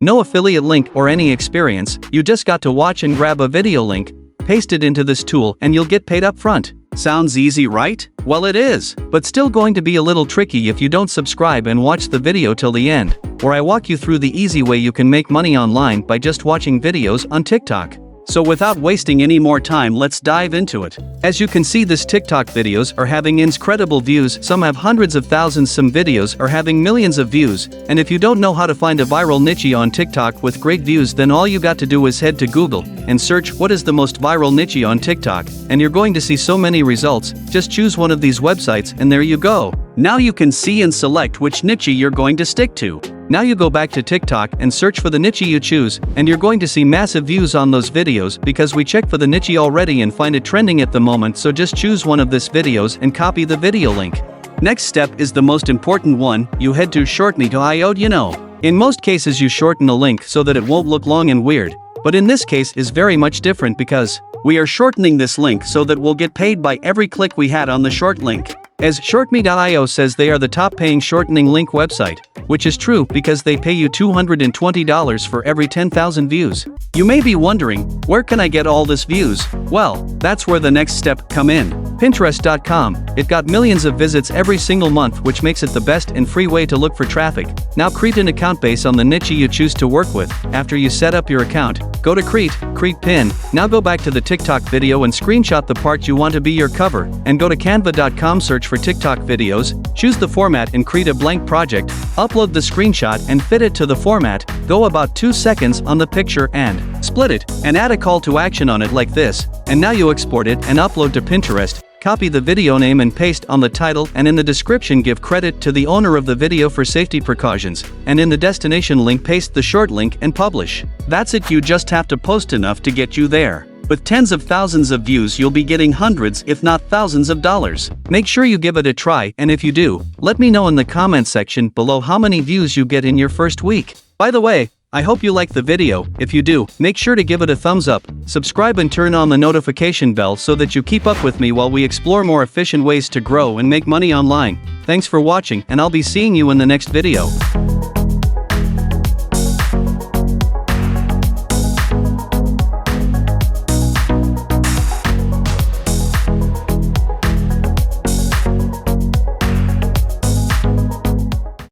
No affiliate link or any experience, you just got to watch and grab a video link, paste it into this tool and you'll get paid up front. Sounds easy, right? Well, it is, but still going to be a little tricky if you don't subscribe and watch the video till the end, where I walk you through the easy way you can make money online by just watching videos on TikTok. So without wasting any more time, let's dive into it. As you can see, this TikTok videos are having incredible views, some have hundreds of thousands, some videos are having millions of views, and if you don't know how to find a viral niche on TikTok with great views, then all you got to do is head to Google and search what is the most viral niche on TikTok, and you're going to see so many results. Just choose one of these websites and there you go. Now you can see and select which niche you're going to stick to. Now you go back to TikTok and search for the niche you choose, and you're going to see massive views on those videos because we checked for the niche already and find it trending at the moment, so just choose one of these videos and copy the video link. Next step is the most important one, you head to shortme.io. In most cases you shorten a link so that it won't look long and weird, but in this case is very much different because we are shortening this link so that we'll get paid by every click we had on the short link. As shortme.io says, they are the top paying shortening link website, which is true because they pay you $220 for every 10,000 views. You may be wondering, where can I get all this views? Well, that's where the next step come in. Pinterest.com, it got millions of visits every single month, which makes it the best and free way to look for traffic. Now create an account based on the niche you choose to work with. After you set up your account, go to create pin. Now go back to the TikTok video and screenshot the part you want to be your cover, and go to canva.com, search for TikTok videos, choose the format and create a blank project, upload the screenshot and fit it to the format, go about 2 seconds on the picture and split it, and add a call to action on it like this, and now you export it and upload to Pinterest. Copy the video name and paste on the title, and in the description give credit to the owner of the video for safety precautions, and in the destination link paste the short link and publish. That's it, you just have to post enough to get you there. With tens of thousands of views you'll be getting hundreds if not thousands of dollars. Make sure you give it a try, and if you do, let me know in the comment section below how many views you get in your first week. By the way, I hope you liked the video. If you do, make sure to give it a thumbs up, subscribe and turn on the notification bell so that you keep up with me while we explore more efficient ways to grow and make money online. Thanks for watching, and I'll be seeing you in the next video.